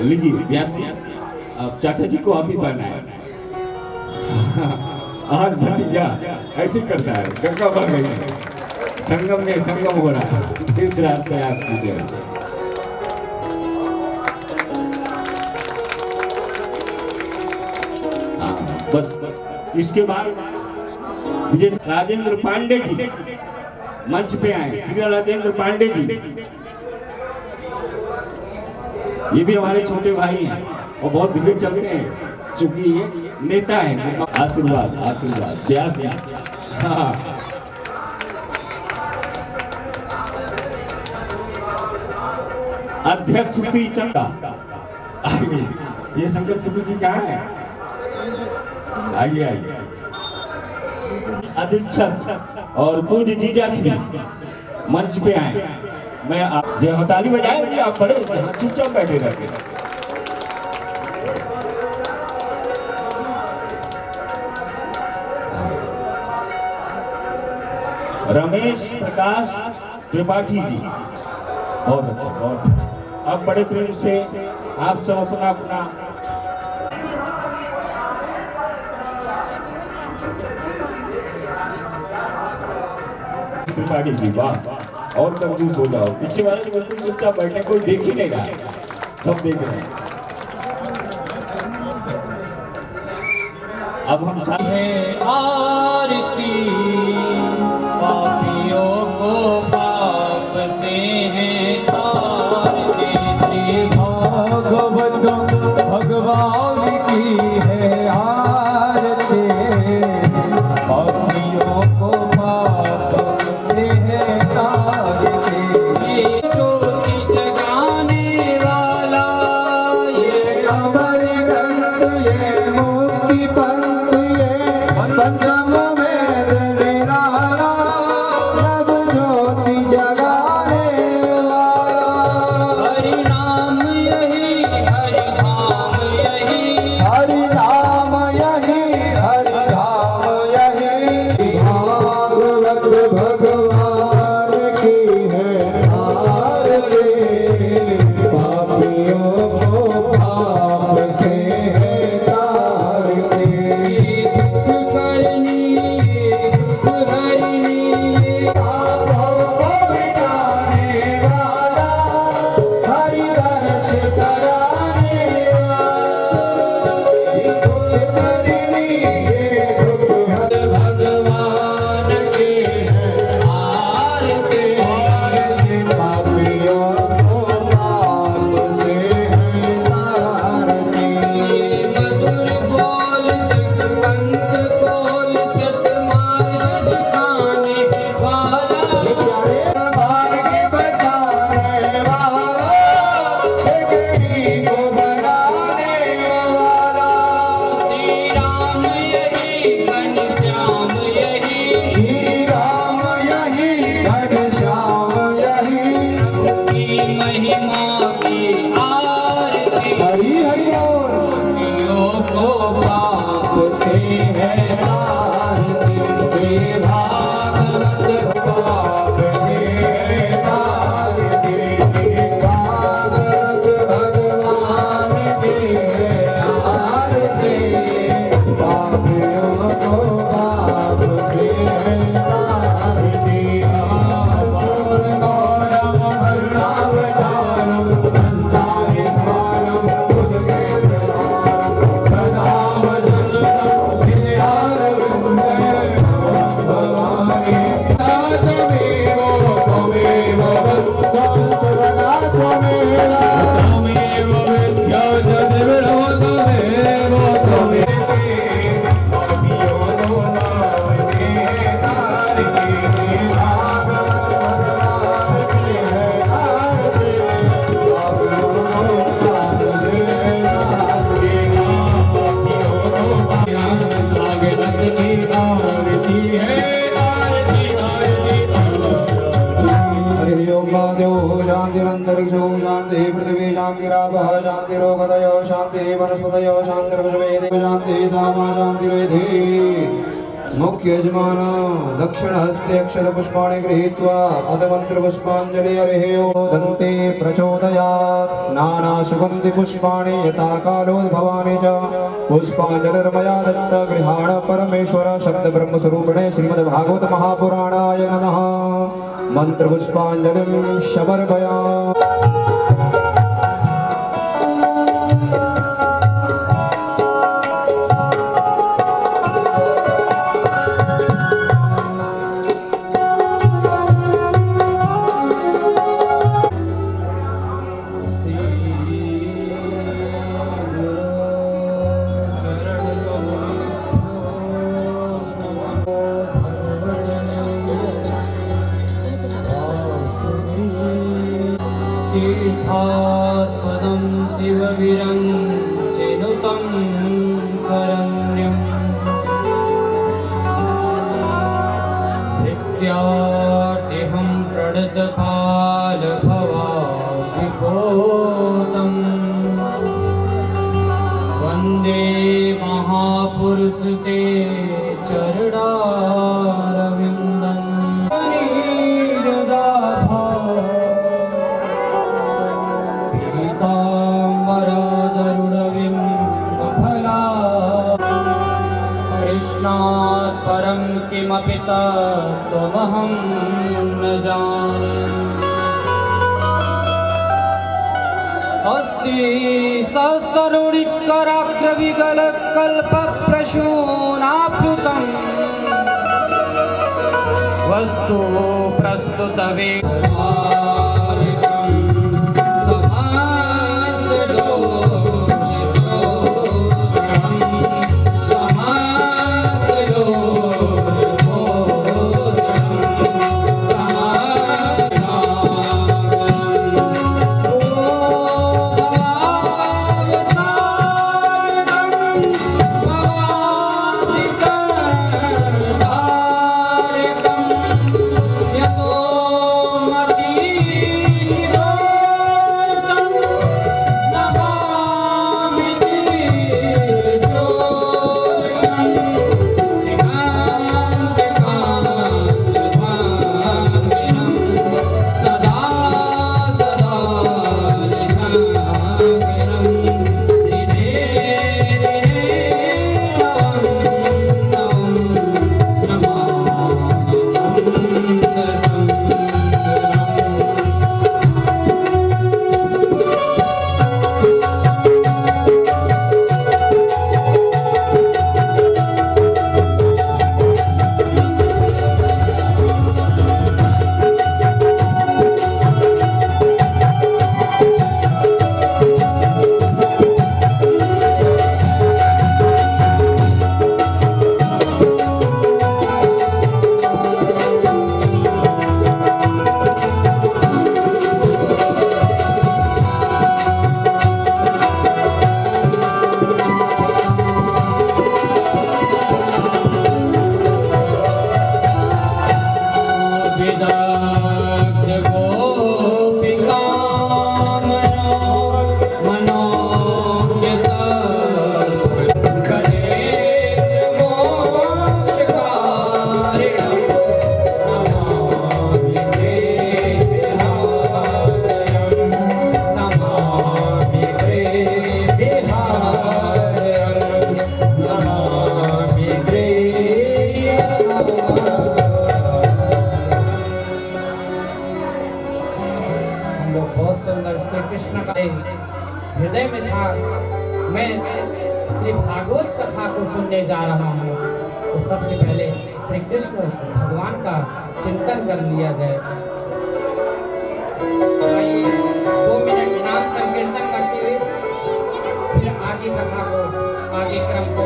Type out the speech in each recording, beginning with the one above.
लीजिए व्यास जी, अब चाचा जी को आप ही पहना है। आज भतीजा ऐसे करता है, गंगा बह गई है, संगम में संगम हो रहा है, तीर्थराज पे आप कीजिए। बस इसके बाद विजय राजेंद्र पांडे जी मंच पे आए। श्री राजेंद्र पांडे जी ये भी हमारे छोटे भाई हैं और बहुत धीरे चलते हैं, चूंकि ये नेता है। आशीर्वाद आशीर्वाद व्यास जी। हाँ अध्यक्ष श्री चंदा आइए। ये शंकर शुक्ल जी कहाँ है? आइए आइए। अधीक्षक और पूज्य जीजा श्री मंच पे आए। मैं आप जो ताली बजाए आप बड़े चुपचाप बैठे रहते। रमेश प्रकाश त्रिपाठी जी बहुत अच्छा बहुत अच्छा। अब बड़े प्रेम से आप सब अपना अपना त्रिपाठी जी वाह और कंजूस हो जाओ। पीछे वाले जो बिल्कुल चुपचाप बैठे, कोई देख ही नहीं रहा, सब देख रहे हैं। अब हम सारे आरती पापियों को पाप से है तारते। श्री भागवत भगवान की है आरती पापियों को पाप से है तारते। ये ज्योति जगाने वाला, ये अमर ग्रंथ, ये मुक्ति पंथ, ये पंचम वेद निराला, नव ज्योति जगाने वाला। हरि नाम यही, हरि धाम यही, हरि नाम यही, हरि धाम यही। भागवत भगवान की है आरती पापियों को पाप से है तारती। सुख करनी दुख हरनी, पापों को मिटाने वाला, हरि दर्श कराने वाला। सुख करनी दुख भगवान की है आरती पापियों को पाप से है तारती। मधुर बोल जगवंत बोल सतमार्ग दिखाने वाला, प्यारे मार्ग बताने वाला, ठगनी को बनाने वाला। श्री राम यही घनश्याम यही, श्री राम यही घनश्याम यही। की महिमा की आरती हरि हरि बोल। पापियों को पाप से है तारती। हे भागवत पाप से है तारती। हे भागवत भगवान की है आरती पापियों को पाप से है तारती। गौरम अरुणावतारम संसारि सारम बुद्धे प्रधानम प्रदाम विद्यारविंदे भगवाने तमेव त्वमेव बुद्धं सदा त्वमेव त्वमेव विद्या जदिविरो त्वमेव त्वमेव। पापियों को पाप से तारती। भागवत भगवान की है आरती पापियों को पाप से तारती। पापियों को आगे लगती आरती है आरती आरती। हरि ओम देव शांतिरंतरिक्षो शांति पृथ्वी शांतिरापः शांतिरोगतयो शांति वनस्पतयो शांतिर्विश्वे देव शांति सामा शांतिरेधि। मुख्य यजमान दक्षिण हस्ते अक्षत पुष्पाणि गृहीत्वा पदमंत्र पुष्पांजलि हरिः ओं दन्ते प्रचोदयात् नाना सुगन्धि पुष्पाणि यथा कालोद्भवानि च पुष्पांजलिर्मया दत्त गृहाण परमेश्वर शब्द ब्रह्म स्वरूपिणे श्रीमद् भागवत महापुराणाय नमः मंत्र पुष्पांजलिं समर्पयामि। तीर्थास्पदं शिवविरञ्चिनुतं शरण्यं नित्यार्थिहं प्रणतपालभवाब्धिपोतं वन्दे महापुरुषते चरणारविन्दम् कृष्णात् परं किमपि तत्त्वमहं न जाने। अस्ति सहस्ररुणिकराग्रविगलकल्पप्रसूनाप्लुतं वस्तु प्रस्तुतवे श्री कृष्ण का हृदय में था। मैं श्री भागवत कथा को सुनने जा रहा हूँ, तो सबसे पहले श्री कृष्ण भगवान का चिंतन कर लिया जाए। 2 मिनट नाम संकीर्तन करते हुए फिर आगे कथा को, आगे क्रम को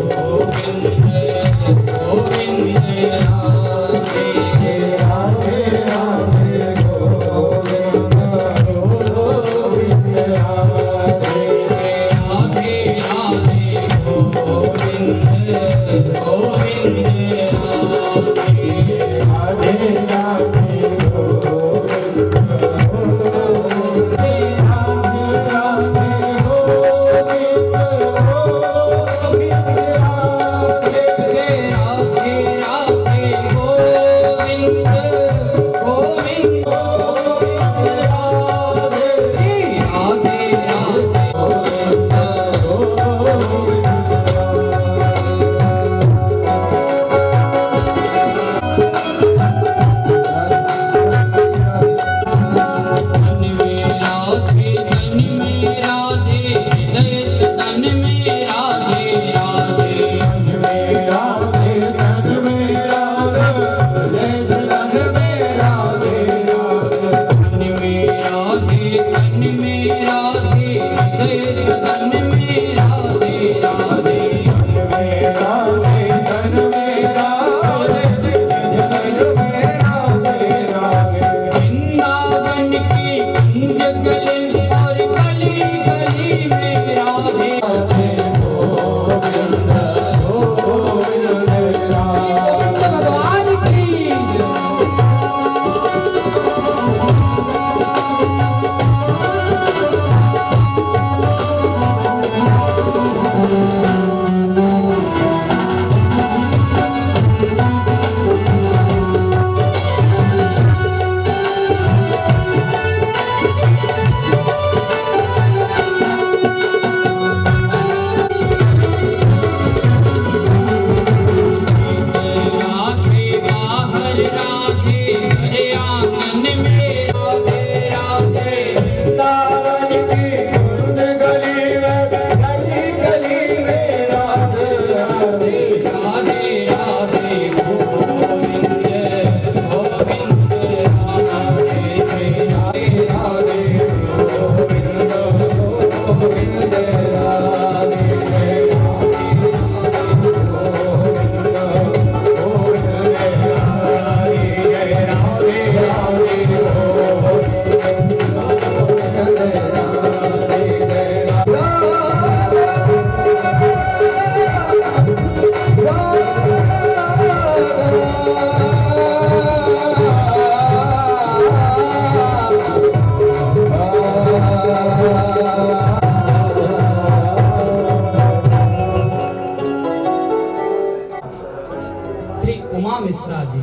गोविंद गोविंद राधे में राधे, हृदय सदन में राधे राधे। धन में राधे, सदन में राधे राधे। वृंदावन की कुंज गली और गली गली में राधे राधे। गोविंद गोविंद राधे। भगवान की राधे बाहर राधे, घर आंगन में राधे राधे। वृंदावन की कुंज गली में, गली गली में राधे राधे। राधे राधे गोविंद गोविंद राधे राधे राधे गोविंद गोविंद राधे। श्री उमा मिश्रा जी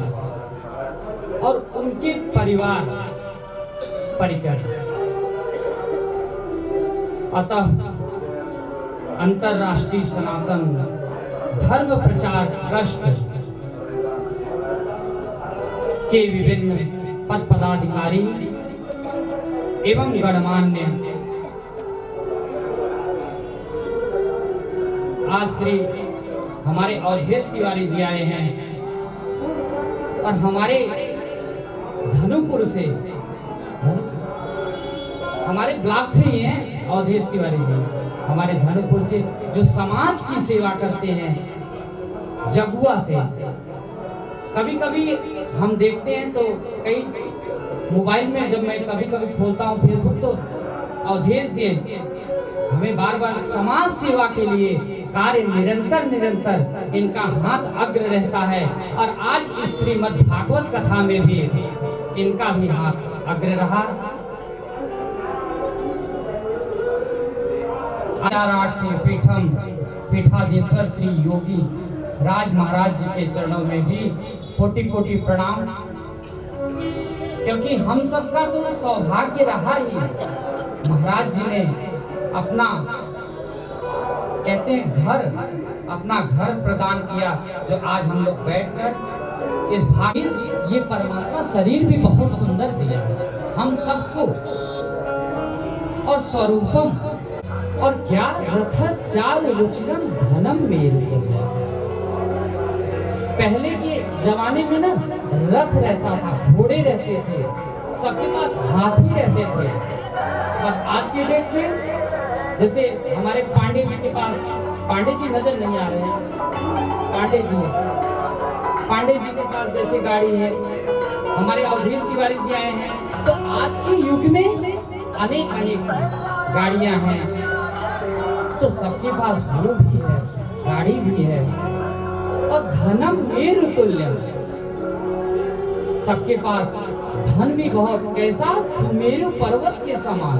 और उनके परिवार परिकर, अतः अंतर्राष्ट्रीय सनातन धर्म प्रचार ट्रस्ट के विभिन्न पद पदाधिकारी एवं गणमान्य आज श्री हमारे अवधेश तिवारी जी आए हैं और हमारे धनुपुर से हमारे ब्लॉक से ही हैं अवधेश तिवारी जी, हमारे धनुपुर से, जो समाज की सेवा करते हैं जगुआ से। कभी कभी हम देखते हैं तो कई मोबाइल में जब मैं कभी कभी खोलता हूँ फेसबुक, तो अवधेश जी हमें बार बार समाज सेवा के लिए कार्य निरंतर इनका हाथ अग्र रहता है। और आज इस श्रीमद् भागवत कथा में भी इनका भी हाथ अग्र रहा। आचार्य श्री पीठम पीठाधीश्वर श्री योगी राज महाराज जी के चरणों में भी कोटि कोटि प्रणाम, क्योंकि हम सबका तो सौभाग्य रहा ही, महाराज जी ने अपना कहते हैं घर, अपना घर प्रदान किया, जो आज हम लोग बैठकर इस भाग, ये परमात्मा शरीर भी बहुत सुंदर दिया हम सबको, और स्वरूपम और क्या रथस चाल रुचिरम धनम मेरु। पहले के जमाने में ना रथ रहता था, घोड़े रहते थे, सबके पास हाथी रहते थे। और आज के डेट में जैसे हमारे पांडे जी के पास, पांडे जी नजर नहीं आ रहे हैं, पांडे जी के पास जैसे गाड़ी है, हमारे अवधेश तिवारी जी आए हैं, तो आज के युग में अनेक गाड़ियां हैं, तो सबके पास वो भी है, गाड़ी भी है। और धनम मेरु तुल्यम, सबके पास धन भी बहुत, कैसा सुमेरु पर्वत के समान,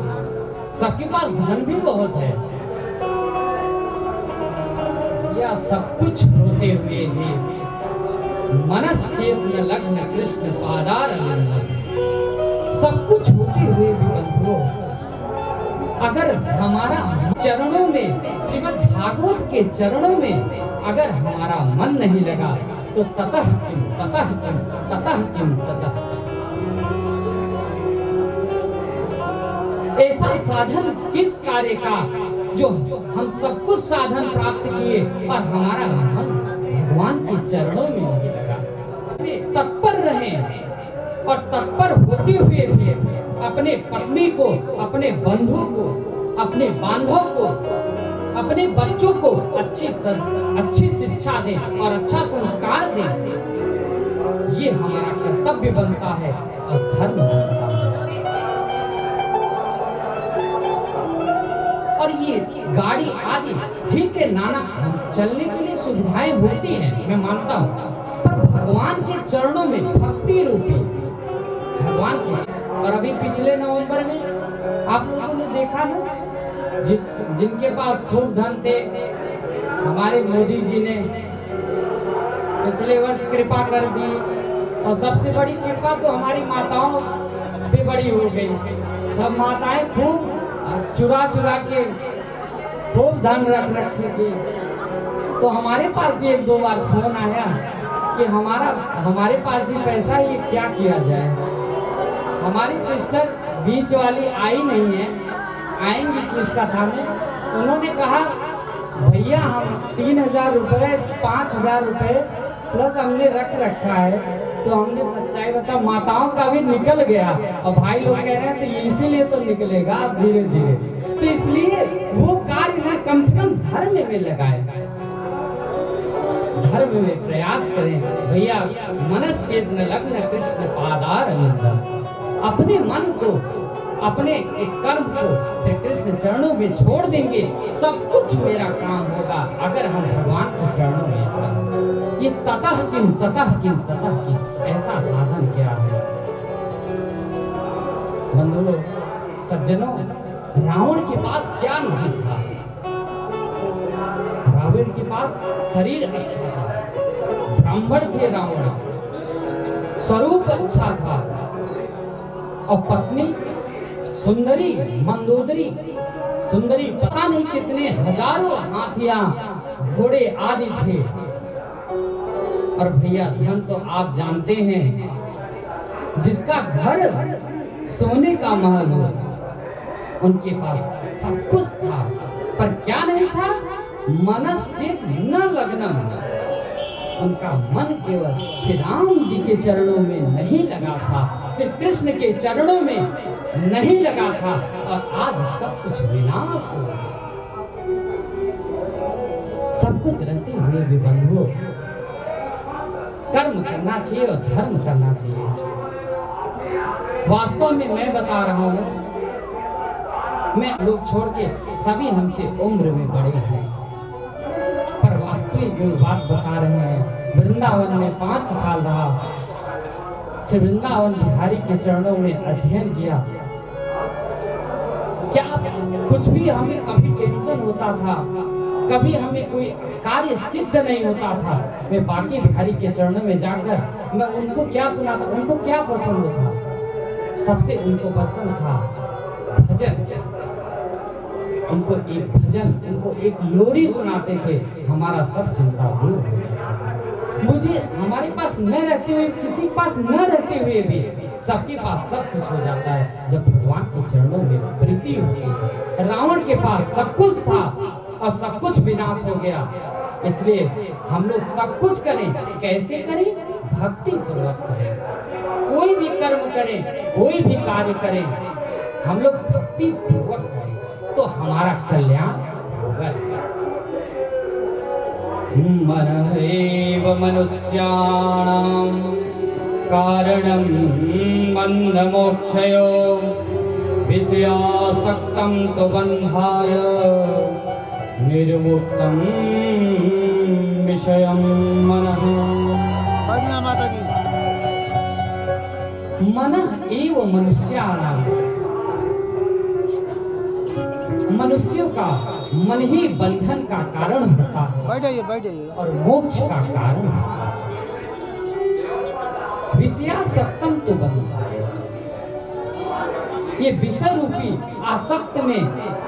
सबके पास धन भी बहुत है। यह सब कुछ होते हुए भी मनश्चेत न लग्न कृष्ण पादार लग्न, सब कुछ होते हुए भी बंधुओं, अगर हमारा चरणों में, श्रीमद् भागवत के चरणों में अगर हमारा मन नहीं लगा, तो ततः किम ततः किम ततः किम ततः। ऐसा साधन किस कार्य का, जो हम सब कुछ साधन प्राप्त किए और हमारा मन भगवान के चरणों में नहीं लगा। तत्पर रहें और तत्पर होते हुए भी अपने पत्नी को, अपने बंधु को, अपने बांधव को, अपने बच्चों को अच्छी शिक्षा दें और अच्छा संस्कार दें। ये हमारा कर्तव्य बनता है और धर्म बनता है। और ये गाड़ी आदि ठीक है, नाना चलने के लिए सुविधाएं होती हैं, मैं मानता हूँ, पर भगवान के चरणों में भक्ति रूपी भगवान के। और अभी पिछले नवंबर में आप लोगों ने देखा ना, जिनके पास खूब धन थे, हमारे मोदी जी ने पिछले वर्ष कृपा कर दी। और सबसे बड़ी कृपा तो हमारी माताओं पे बड़ी हो गई। सब माताएं खूब चुरा चुरा के खूब धन रख रखी थी। तो हमारे पास भी एक दो बार फोन आया कि हमारे पास भी पैसा, ये क्या किया जाए। हमारी सिस्टर बीच वाली आई नहीं है, आएंगी किस कथा में। उन्होंने कहा भैया हम 3,000 रुपये 5,000 रुपये प्लस हमने रख रखा है। तो हमने सच्चाई बता, माताओं का भी निकल गया और भाई लोग कह रहे हैं तो ये इसीलिए तो निकलेगा अब धीरे धीरे। तो इसलिए वो कार्य ना कम से कम धर्म में लगाए, धर्म में प्रयास करें। भैया मनश्चेत न लग्न कृष्ण पादार अनिंदम। अपने मन को, अपने इस कर्म को श्री कृष्ण चरणों में छोड़ देंगे, सब कुछ मेरा काम होगा अगर हम भगवान के चरणों में हैं। ये ततः किम ततः किम ततः किम, ऐसा साधन क्या है। बंधुओं सज्जनों, रावण के पास क्या नहीं था। रावण के पास शरीर अच्छा था, ब्राह्मण थे रावण, स्वरूप अच्छा था, और पत्नी सुंदरी मंदोदरी सुंदरी, पता नहीं कितने हजारों हाथियां घोड़े आदि थे। और भैया धन तो आप जानते हैं, जिसका घर सोने का महल हो, उनके पास सब कुछ था, पर क्या नहीं था, मनश्चेत न लग्नम। उनका मन केवल श्री राम जी के चरणों में नहीं लगा था, श्री कृष्ण के चरणों में नहीं लगा था। और आज सब कुछ विनाश हो, सब कुछ रहते हुए भी बंधुओं कर्म करना चाहिए और धर्म करना चाहिए। वास्तव में मैं बता रहा हूं, मैं लोग छोड़ के सभी हमसे उम्र में बड़े हैं, पर वास्तविक बात बता रहे हैं। वृंदावन में 5 साल रहा, श्री वृंदावन बिहारी के चरणों में अध्ययन किया। क्या कुछ भी हमें कभी टेंशन होता था, कभी हमें कोई कार्य सिद्ध नहीं होता था, मैं बाकी बिहारी के चरणों में जाकर मैं उनको क्या सुनाता, उनको क्या पसंद था, सबसे उनको पसंद था भजन। उनको एक भजन, उनको एक लोरी सुनाते थे, हमारा सब चिंता दूर हो जाता था। मुझे हमारे पास न रहते हुए, किसी पास न रहते हुए भी सबके पास सब कुछ हो जाता है जब भगवान के चरणों में प्रीति होती है। रावण के पास सब कुछ था और सब कुछ विनाश हो गया। इसलिए हम लोग सब कुछ करें, कैसे करें, भक्ति पूर्वक करें। कोई भी कर्म करें, कोई भी कार्य करें, हम लोग भक्ति पूर्वक करें तो हमारा कल्याण होगा। मनः एव मनुष्याणां कारणं बन्धमोक्षयो विषयासक्तं तु बन्धाय निर्मुक्तं विषयं मनः। मनः एव मनुष्याणां, मनुष्यों का मन ही बंधन का कारण होता है और मोक्ष का कारण होता है। विषयासक्तम तो बंधाय, ये विषय रूपी आसक्त में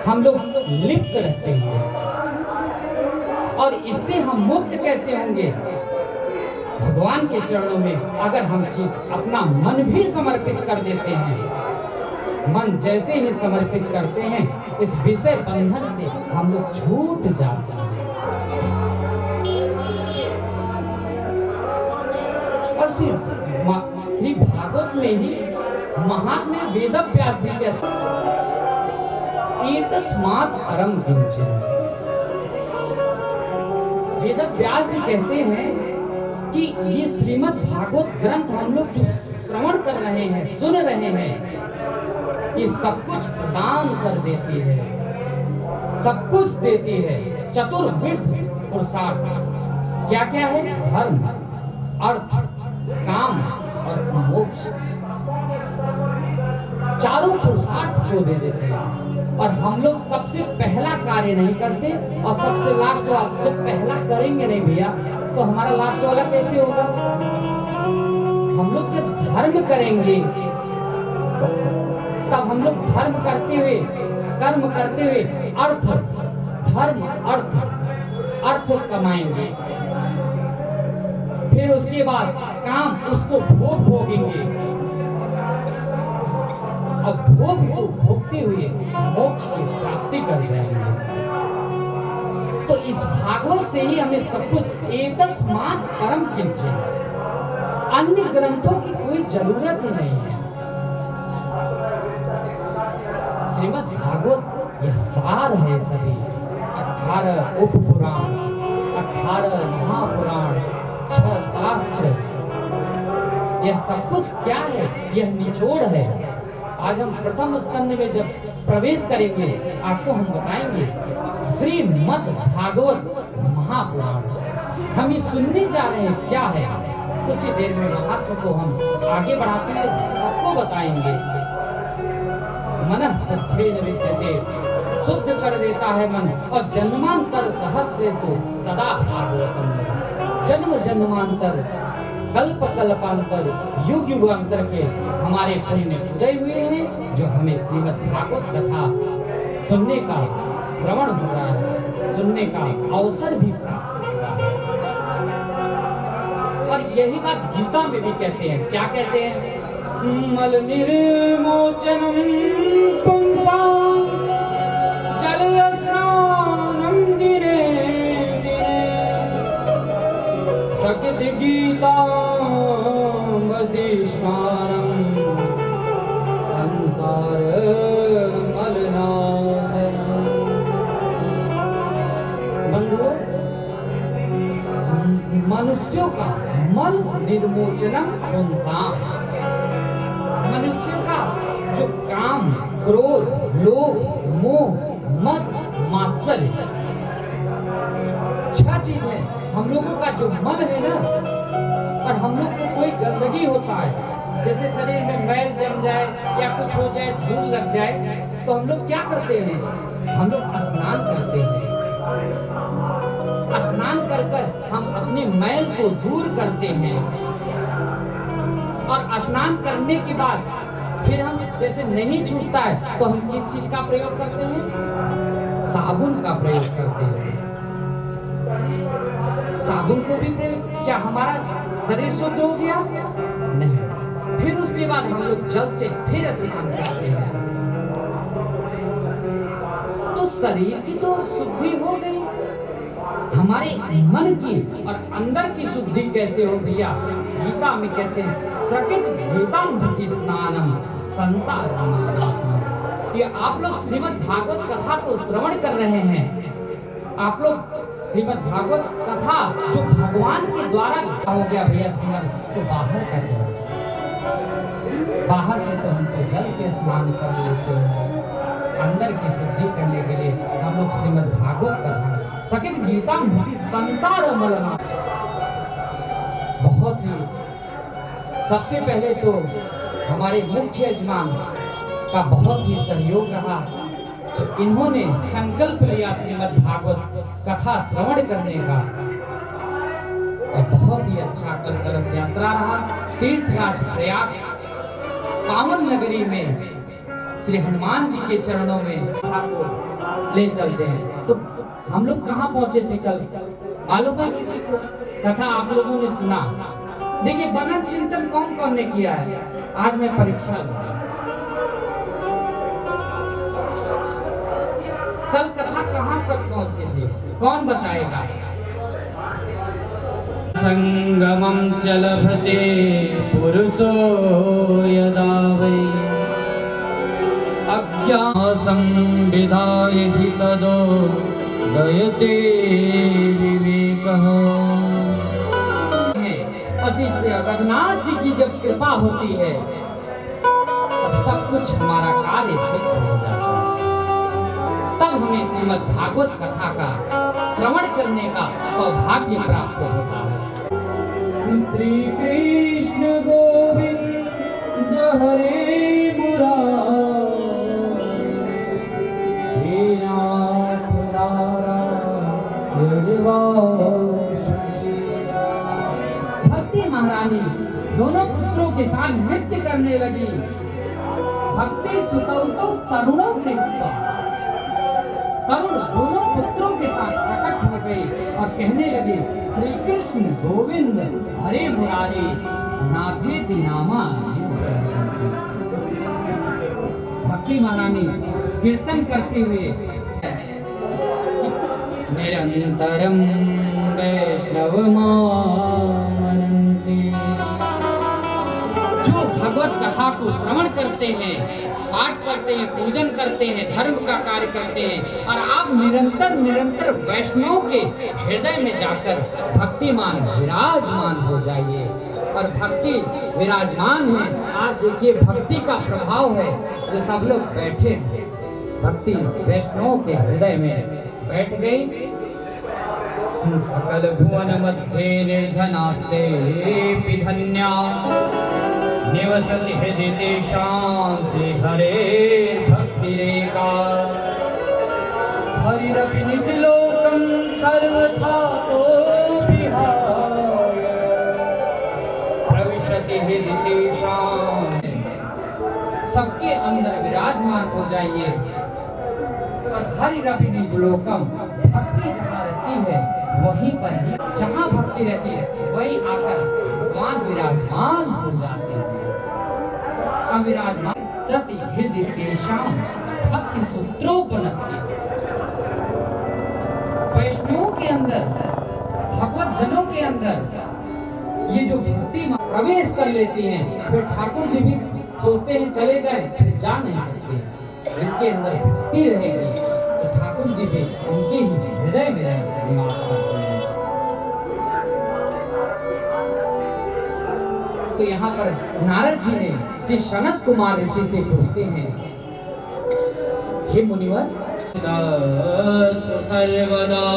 हम लोग लिप्त रहते हैं। और इससे हम मुक्त कैसे होंगे? भगवान के चरणों में अगर हम चीज अपना मन भी समर्पित कर देते हैं, मन जैसे ही समर्पित करते हैं, इस विषय बंधन से हम लोग छूट जाते हैं। और सिर्फ श्री भागवत में ही महात्म्य वेद व्यास जी कहते एतस्मात् परम किंचन। वेद व्यास जी कहते हैं कि ये श्रीमद् भागवत ग्रंथ हम लोग जो श्रवण कर रहे हैं, सुन रहे हैं, ये सब कुछ दान कर देती है, सब कुछ देती है। चतुर्विध पुरुषार्थ क्या क्या है? धर्म, अर्थ, काम और मोक्ष, चारों पुरुषार्थ को दे देते हैं। और हम लोग सबसे पहला कार्य नहीं करते और सबसे लास्ट वाला। जब पहला करेंगे नहीं भैया तो हमारा लास्ट वाला कैसे होगा? हम लोग जब धर्म करेंगे तब हम लोग धर्म करते हुए, कर्म करते हुए अर्थ, धर्म, अर्थ कमाएंगे। फिर उसके बाद काम, उसको भोगेंगे और भोग को भोगते हुए मोक्ष की प्राप्ति कर जाएंगे। तो इस भागवत से ही हमें सब कुछ एतस्मात् परम किंचन, अन्य ग्रंथों की कोई जरूरत ही नहीं है। श्रीमद् भागवत यह सार है सभी। 18 उपपुराण, 18 महापुराण, 6 शास्त्र, यह सब कुछ क्या है? यह निचोड़ है। आज हम प्रथम स्कंद में जब प्रवेश करेंगे आपको हम बताएंगे श्रीमद् भागवत महापुराण। हम ये सुनने जा रहे हैं क्या है। कुछ ही देर में महात्मा को हम आगे बढ़ाते हुए सबको बताएंगे। मनः शुद्धेन विद्यते, शुद्ध कर देता है मन। और जन्मांतर सहस्रेषु तदा भागवतम, जन्म जन्मांतर, कल्प कल्पांतर, युग युगांतर के हमारे पुण्य उदय हुए हैं, जो हमें श्रीमद् भागवत कथा सुनने का श्रवण हो रहा है, सुनने का अवसर भी प्राप्त हो रहा है। और यही बात गीता में भी कहते हैं। क्या कहते हैं? मल निर्मोचनम पुंसां जल स्नानम दिने दिने सकित गीता वसिष्ठानम संसार मलनाशनम। बंधुओं, मनुष्यों का मल निर्मोचनम पुंसां, मनुष्यों का जो काम, क्रोध, लोभ, मोह, मद, मात्सर्य, 6 चीज है। हम लोगों का जो मन है ना, और हम लोग को कोई गंदगी होता है, जैसे शरीर में मैल जम जाए या कुछ हो जाए, धूल लग जाए, तो हम लोग क्या करते हैं? हम लोग स्नान करते हैं। स्नान कर कर हम अपने मैल को दूर करते हैं। और स्नान करने के बाद फिर हम जैसे नहीं छूटता है तो हम किस चीज का प्रयोग करते हैं? साबुन का प्रयोग करते हैं। साबुन को भी प्रयोग, क्या हमारा शरीर शुद्ध हो गया? नहीं। फिर उसके बाद हम लोग जल से फिर स्नान करते हैं। तो शरीर की तो शुद्धि हो गई, हमारे मन की और अंदर की शुद्धि कैसे हो भैया? गीता में कहते हैं सकित गीताम भसी स्नानम संसारम नाशनम। ये आप लोग श्रीमद् भागवत कथा को श्रवण कर रहे हैं। आप लोग श्रीमद् भागवत कथा जो भगवान के द्वारा हो गया भैया श्रीमद्, तो बाहर कर दो। बाहर से तो हमको जल से स्नान कर लेते हैं, अंदर की शुद्धि करने के लिए हम लोग श्रीमद् भागवत कथा सकित गीता भसी संसार मलना। बहुत ही सबसे पहले तो हमारे मुख्य यजमान का बहुत ही सहयोग रहा, तो इन्होंने संकल्प लिया श्रीमद् भागवत कथा श्रवण करने का। और बहुत ही अच्छा कल कलश यात्रा रहा। तीर्थराज प्रयाग पावन नगरी में श्री हनुमान जी के चरणों में कथा को ले चलते हैं। तो हम लोग कहाँ पहुंचे थे कल? मालूम है किसी को? कथा आप लोगों ने सुना। देखिए बनन चिंतन कौन कौन ने किया है? आज मैं परीक्षा लूंगा। कल कथा कहाँ तक पहुंचती थी? कौन बताएगा? संगमं च लभते पुरुषो यदा वै अज्ञासंविधाय हि तदो दयते विवेकः। उसी से रघुनाथ जी की जब कृपा होती है तब सब कुछ हमारा कार्य सिद्ध हो जाता है। तब हमें श्रीमद् भागवत कथा का श्रवण करने का सौभाग्य प्राप्त होता है। श्री कृष्ण गोविंद हरे मुरारी, हे नाथ नारायण देवाश्री। भक्ति महारानी दोनों पुत्रों के साथ नृत्य करने लगी। भक्ति सुतौ तो तरुणों कृत्वा, तरुण दोनों पुत्रों के साथ प्रकट हो गए और कहने लगे श्री कृष्ण गोविंद हरे मुरारी नाथेति नामा। भक्ति महारानी कीर्तन करते हुए निरंतरं वैष्णवमानन्ति। जो भगवत कथा को श्रवण करते हैं, पाठ करते हैं, पूजन करते हैं, धर्म का कार्य करते हैं और आप निरंतर निरंतर वैष्णव के हृदय में जाकर भक्तिमान विराजमान हो जाइए। और भक्ति विराजमान है। आज देखिए भक्ति का प्रभाव है जो सब लोग बैठे हैं। भक्ति वैष्णव के हृदय में बैठ गई। सकल भुवन मध्ये निर्धनास्ते धन्या, निवसति हृदि तेषां श्री हरे भक्तिरेका। हरिरपि निजलोकं सर्वथा तो विहाय, प्रविशति हृदि तेषां। सबके अंदर विराजमान हो जाइए। और हरिरपि निजलोकम, भक्ति जहाँ रहती है वहीं पर ही, जहाँ भक्ति रहती है वहीं आकर भगवान विराजमान हो जाते हैं। अविराजमान तति हृदय तेषां भक्ति सूत्रोपनति। वैष्णवों के अंदर, भगवत जनों के अंदर ये जो भक्ति प्रवेश कर लेती हैं, फिर ठाकुर जी भी सोचते हैं चले जाएं, फिर जा नहीं सकते। जिनके अंदर भक्ति रहेगी तो ठाकुर जी भी उनके ही हृदय में निवास करते हैं। तो यहाँ पर नारद जी ने श्री सनत कुमार ऋषि से पूछते हैं, हे मुनिवर, सर्वदा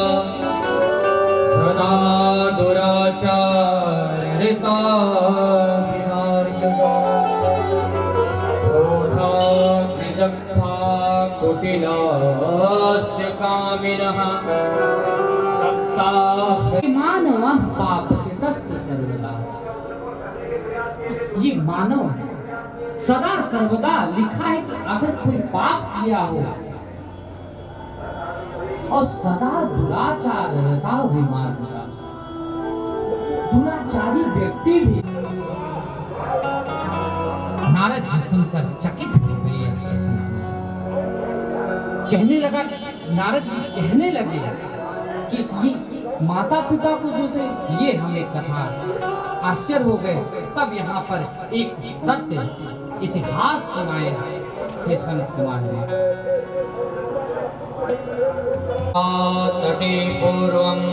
सदा दुराचारिता विहार्यगा, क्रोधाग्निदग्धा कुटिलास्य कामिनः, सप्ताह मानवः पापकृतस्तु सर्वदा। ये मानव सदा सर्वदा लिखा है कि अगर कोई पाप किया हो और सदा दुराचारता भी मार्गा, दुराचारी व्यक्ति भी। नारद जी सुनकर चकित हो गए। कहने लगा, नारद जी कहने लगे कि ये माता पिता को दूसरे, ये हमें कथा आश्चर्य हो गए। तब यहाँ पर एक सत्य इतिहास सुनाए श्री सनत कुमार जी। तटे पूर्वम्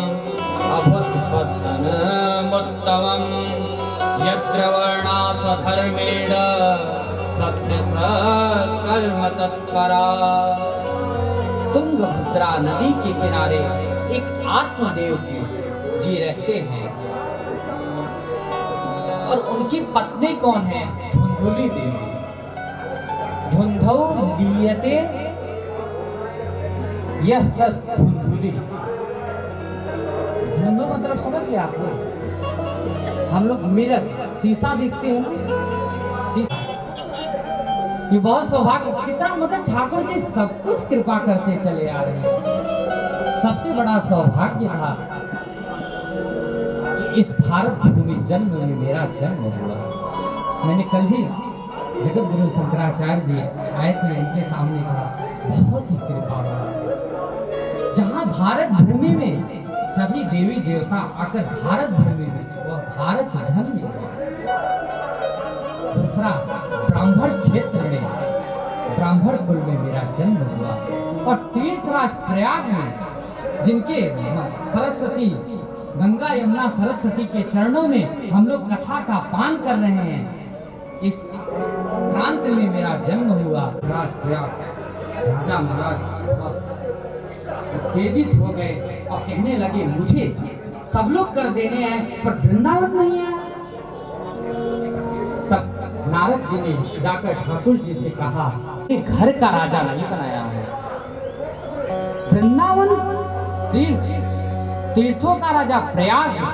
अभुत्पत्तनमुत्तमं, यत्र वर्णासधर्मेण सत्यसत्कर्म तत्परा। तुंगभद्रा नदी के किनारे एक आत्मदेव जी रहते हैं और उनकी पत्नी कौन है? धुंधुली देवी। धुंधौ लीयते यह सब धुंधुली। धुंधु मतलब समझ गए आप लोग? हम लोग मिरर शीशा देखते हैं ना, शीशा। ये बहुत सौभाग्य, कितना मतलब ठाकुर जी सब कुछ कृपा करते चले आ रहे हैं। सबसे बड़ा सौभाग्य था कि इस भारत भूमि जन्म में मेरा जन्म हुआ। मैंने कल भी जगत गुरु शंकराचार्य जी आए थे, इनके सामने कहा बहुत ही कृपा हुआ। जहाँ भारत भूमि में सभी देवी देवता आकर भारत भूमि में व भारत धन में, दूसरा ब्राह्मण क्षेत्र में, ब्राह्मण कुल में मेरा जन्म हुआ, और तीर्थराज प्रयाग में जिनके सरस्वती गंगा यमुना सरस्वती के चरणों में हम लोग कथा का पान कर रहे हैं, इस प्रांत में मेरा जन्म हुआ। राज प्रयाग राजा महाराज उत्तेजित हो गए और कहने लगे मुझे सब लोग कर देने आए पर वृंदावन नहीं आया। तब नारद जी ने जाकर ठाकुर जी से कहा, घर का राजा नहीं बनाया है, वृंदावन तीर्थों का राजा प्रयाग है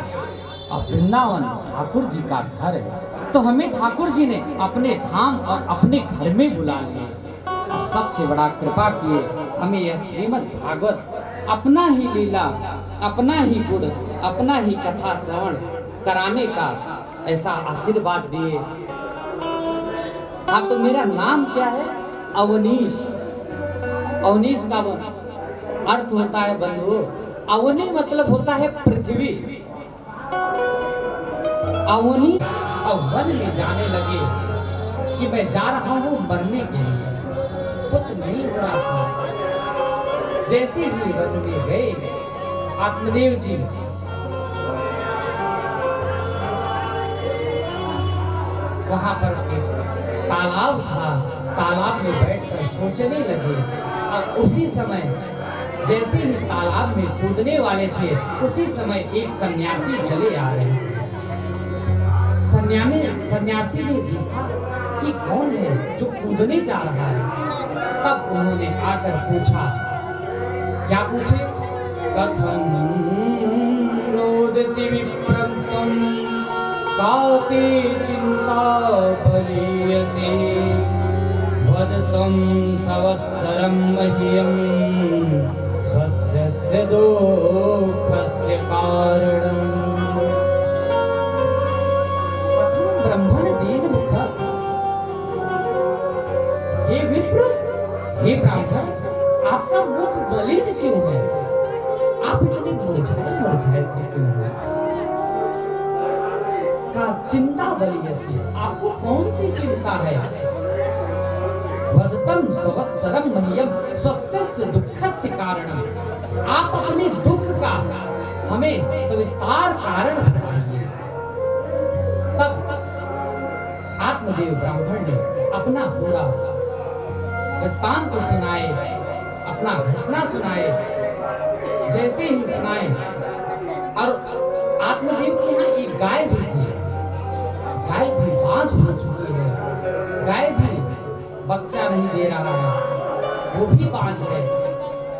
और वृंदावन ठाकुर जी का घर है, तो हमें ठाकुर जी ने अपने धाम और अपने घर में बुला लिए और सबसे बड़ा कृपा किए, हमें यह श्रीमद् भागवत अपना ही लीला, अपना ही गुण, अपना ही कथा श्रवण कराने का ऐसा आशीर्वाद दिए। हाँ, तो मेरा नाम क्या है? अवनीश। अवनीश का अर्थ होता है बंधु, अवनी मतलब होता है पृथ्वी। अवनी और वन में जाने लगे कि मैं जा रहा हूँ मरने के लिए, पुत्र नहीं हो रहा था। जैसे ही वन में गए आत्मदेव जी वहां पर तालाब था, तालाब में बैठकर सोचने लगे, और उसी समय जैसे ही तालाब में कूदने वाले थे उसी समय एक सन्यासी चले आ रहे। सन्यासी ने देखा कि कौन है जो कूदने जा रहा है। तब उन्होंने आकर पूछा, क्या पूछे? कथं रोदसी विप्रं काते चिंता बलीयसे वदतं संवत्सरं मह्यं स्वस्य दुःखस्य कारणम्। कथं ब्रह्मण दीनमुख, हे विप्र, हे ब्राह्मण, आपका मुख मलिन क्यों है? आप इतने मुरझाए से क्यों हैं? का चिंता बलियसी, आपको कौन सी चिंता है? वदतं संवत्सरं मह्यं स्वस्य दुःखस्य कारणम्, आप अपने दुख का हमें सविस्तार कारण बताइए। तब आत्मदेव ब्राह्मण ने अपना पूरा वृत्तांत को सुनाए, अपना घटना सुनाए। जैसे ही सुनाए, और आत्मदेव के यहाँ एक गाय भी थी, गाय भी बांझ हो चुकी है, गाय भी बच्चा नहीं दे रहा है, वो भी बांझ है,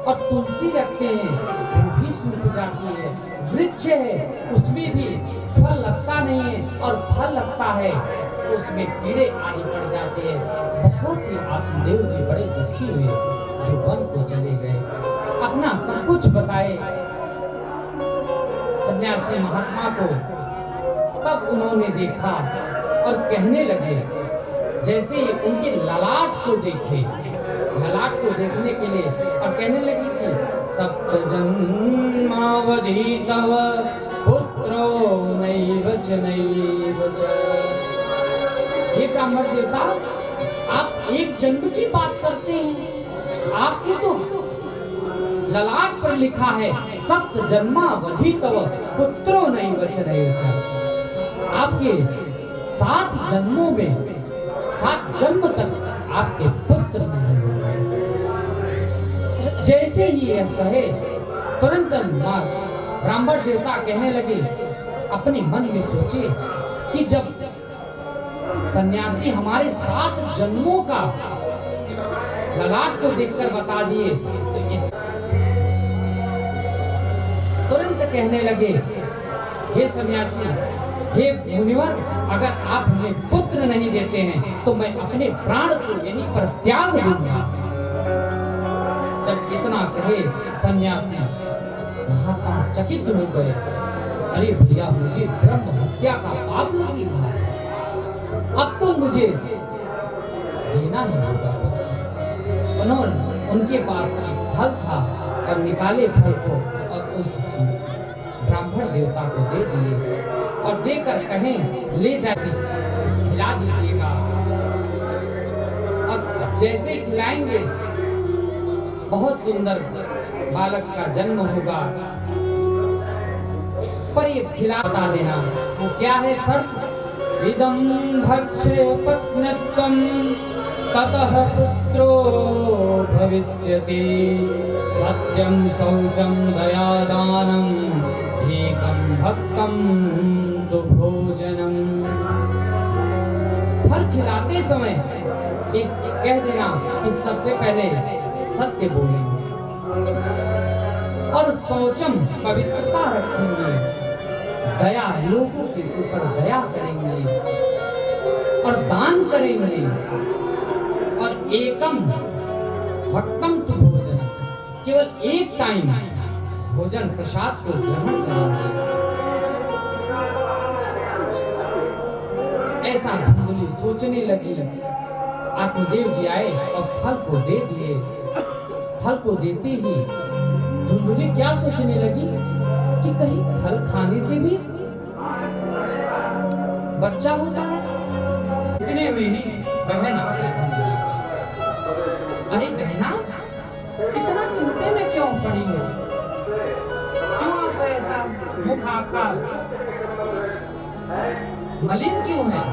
और तुलसी रखते हैं वो भी सूख जाती है, वृक्ष है उसमें भी फल लगता नहीं है, और फल लगता है तो उसमें कीड़े आदि पड़ जाते हैं। बहुत ही आत्मदेव जी बड़े दुखी हुए, जो वन को चले गए, अपना सब कुछ बताए सन्यासी महात्मा को। तब उन्होंने देखा और कहने लगे, जैसे उनके ललाट को देखे, ललाट को देखने के लिए, और कहने लगे कि सप्त जन्मावधि तव पुत्रो नैव च नैव च। हे ब्राह्मण देवता, आप एक जन्म की बात करते हैं, आपके तो ललाट पर लिखा है सप्त जन्मावधि तव पुत्रो नैव च नैव च। आपके 7 जन्मों में 7 जन्म तक आपके पुत्र नहीं हुए। जैसे ही यह कहे, तुरंत ब्राह्मण देवता कहने लगे, अपने मन में सोचे कि जब सन्यासी हमारे 7 जन्मों का ललाट को देखकर बता दिए, तो इस तुरंत कहने लगे, हे सन्यासी, हे मुनिवर, अगर आप हमें पुत्र नहीं देते हैं तो मैं अपने प्राण को यहीं पर त्याग दूंगा। जब इतना कहे सन्यासी महात्मा चकित हो गए, अरे भैया, मुझे ब्रह्म हत्या का पाप लगी था, अब तो मुझे देना ही होगा। उन्होंने उनके पास एक फल था और निकाले फल को और उस ब्राह्मण देवता को दे दिए और देकर कहें ले जाए खिला दीजिएगा। और जैसे ही खिलाएंगे बहुत सुंदर बालक का जन्म होगा, पर ये खिला बता देना वो क्या है शर्त। इदं भक्ष्य पत्नीत्वं ततः पुत्रो भविष्यति, सत्यं शौचं दयादानं एकं भक्तं तु भोजनम्। फल खिलाते समय एक कह देना कि सबसे पहले सत्य बोलेंगे और शौचम पवित्रता रखेंगे, दया लोगों के ऊपर दया करेंगे और दान करेंगे, और एकम भक्तम तु भोजन, केवल एक टाइम भोजन प्रसाद को ग्रहण करेंगे। ऐसा धुंधली सोचने लगी। आत्मदेव जी आए और फल को दे दिए। फल को देते ही धुंधली क्या सोचने लगी कि कहीं फल खाने से भी बच्चा होता है। इतने में ही बहन आ गई धुंधली। अरे बहना, इतना चिंता में क्यों पड़ी हो? क्यों आप ऐसा मुख आपका मलिन क्यों है?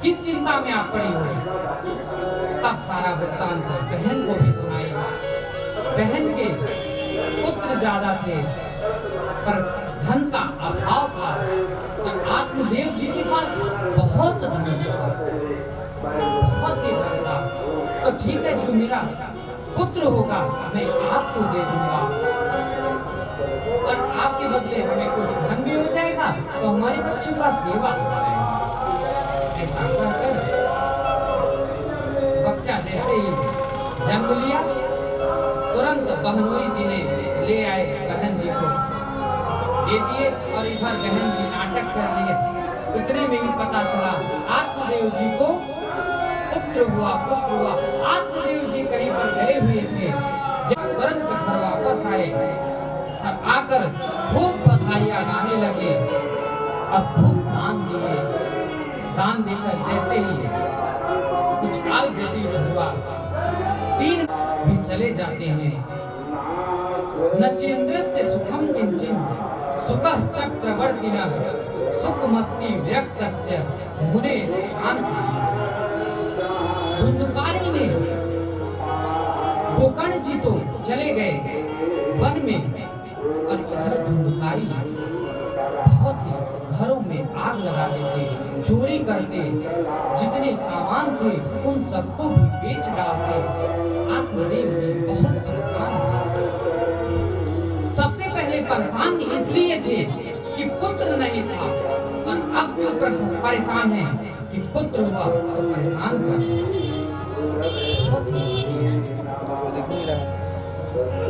किस चिंता में आप पड़ी हो? तब सारा वृत्तांत बहन को भी सुनाई। बहन के पुत्र ज्यादा थे पर धन का अभाव था, और आत्मदेव जी के पास बहुत धन था, बहुत ही धन था। तो ठीक है, जो मेरा पुत्र होगा मैं आपको दे दूंगा, और आपके बदले हमें कुछ धन भी हो जाएगा, तो हमारे बच्चों का सेवा हो जाएगा। ऐसा कहकर बच्चा जैसे ही जन्म लिया, तुरंत बहनोई जी ने ले आए, बहन जी को दे दिए, और इधर बहन जी नाटक कर लिए। इतने में ही पता चला आत्मदेव जी को पुत्र हुआ, पुत्र हुआ। आत्मदेव जी कहीं पर गए हुए थे, जब तुरंत घर वापस आए और आकर खूब बधाइयां गाने लगे और खूब दान दिए। दान देकर जैसे ही कुछ काल व्यतीत हुआ, 3 भी चले जाते हैं। नचेन्द्रस्य सुखम किंचित सुखः चक्रवर्तिनः सुखमस्ति विरक्तस्य मुने शांति। धुंधकारी ने गोकर्ण जी तो चले गए वन में, और इधर धुंधकारी बहुत ही घरों में आग लगा देते, चोरी करते, जितने सामान थे उन सबको भी बेच डालते। आत्मदेव जी बहुत परेशान हुए। सबसे पहले परेशान इसलिए थे कि पुत्र नहीं था, और अब क्यों परेशान है कि पुत्र हुआ तो परेशान कर।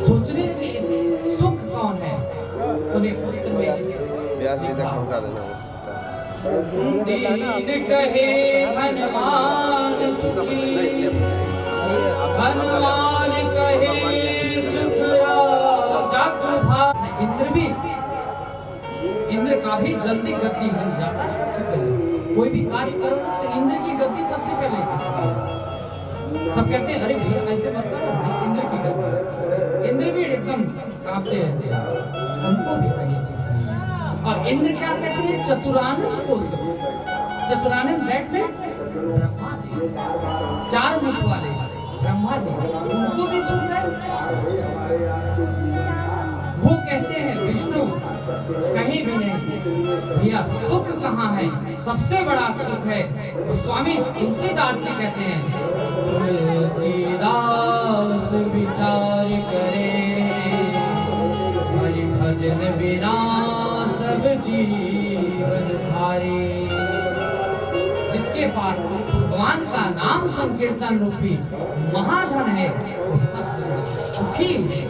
सोचने लगे इस सुख कौन है, उन्हें पुत्र में इस दीन कहे धनवान सुखी, धनवान कहे सुख जग भाग। इंद्र का भी जल्दी गद्दी हिल जाता है। सबसे पहले कोई भी कार्य करो ना तो इंद्र की गद्दी सबसे पहले। सब कहते हैं अरे भैया ऐसे मत करो, इंद्र की गद्दी। इंद्र भी एकदम कांपते रहते हैं, उनको भी कहीं सुख नहीं। और इंद्र क्या कहते हैं? चतुरानन को सुख। चतुरानन दैट मींस ब्रह्मा जी, 4 मुख वाले ब्रह्मा जी, उनको भी सुख है। वो कहते हैं विष्णु कहीं भी नहीं। भैया सुख कहाँ है? सबसे बड़ा सुख है वो स्वामी तुलसीदास जी कहते हैं, तुलसीदास विचार करे, हरि भजन बिना सब जीवन धारे। जिसके पास भगवान का नाम संकीर्तन रूपी महाधन है वो सबसे सुखी है।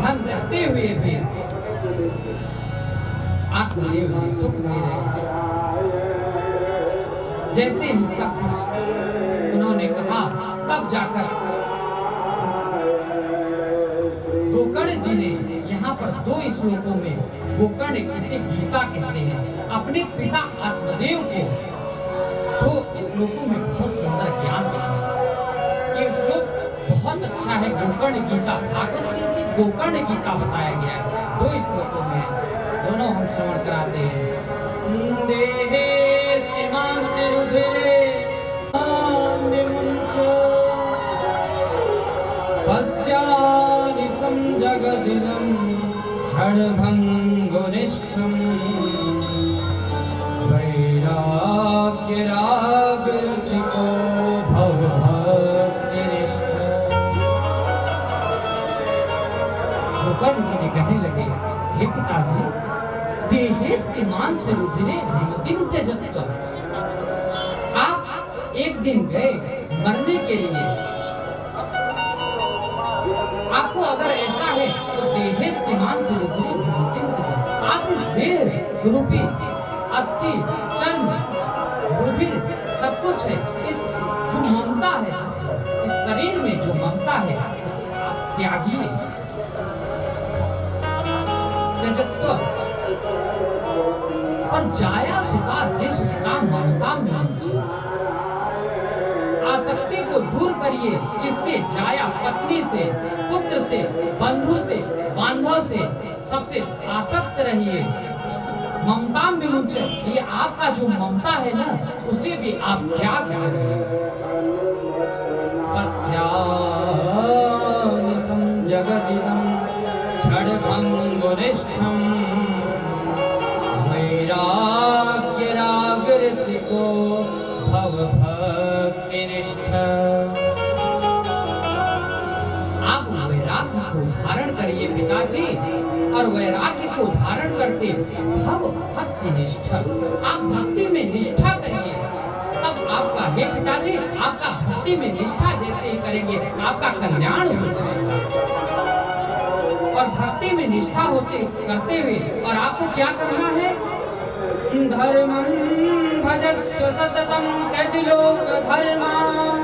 धन रहते हुए भी आत्मदेव जी सुख नहीं रहे। जैसे ही सब कुछ उन्होंने कहा, तब जाकर गोकर्ण जी ने यहाँ पर 2 श्लोकों में गोकर्ण इसे गीता कहते हैं, अपने पिता आत्मदेव को 2 श्लोकों में बहुत सुंदर ज्ञान दिया है। ये श्लोक बहुत अच्छा है। गोकर्ण गीता, भागवत में इसे गोकर्ण गीता बताया गया है, 2 श्लोकों में, दोनों हम श्रवण कराते हैं। देहे स्तिमांसि रुधिरे विमुञ्च पश्यानिशं जगदिदं क्षणभङ्गुनिष्ठं वैराग्यरागरसिको भवभक्तिनिष्ठ। गोकर्ण जी ने कहने लगे, हे पिताजी, देहेस्तिमान से रुधिरे भीमतिम त्यजत्व। आप एक दिन गए मरने के लिए, आपको अगर ऐसा है तो देहेस्तिमान से रुधिरे भीमतिम त्यजत्व। आप इस देह रूपी अस्थि, चर्म, रुधिर सब कुछ है, इस जो ममता है सबसे, इस शरीर में जो ममता है उसे आप त्यागिए। त्यजत्व और जाया सुता निसुता ममता में आसक्ति को दूर करिए। किससे? जाया, पत्नी से, पुत्र से, बंधु से, बांधव से, सबसे आसक्त रहिए। ममता विमुच, ये आपका जो ममता है ना, उसे भी आप त्याग करिए। पश्यानिशं जगदिदं क्षणभङ्गुनिष्ठं वैराग्यरागरसिको भवभक्तिनिष्ठ। आप वैराग्य को धारण करिए पिताजी, और वैराग्य को धारण करते भव भक्ति निष्ठा, आप भक्ति में निष्ठा करिए। तब आपका, हे पिताजी, आपका भक्ति में निष्ठा जैसे ही करेंगे आपका कल्याण हो जाएगा। और भक्ति में निष्ठा होते करते हुए और आपको क्या करना है? धर्मं भजस्व सततं त्यज लोक धर्मान्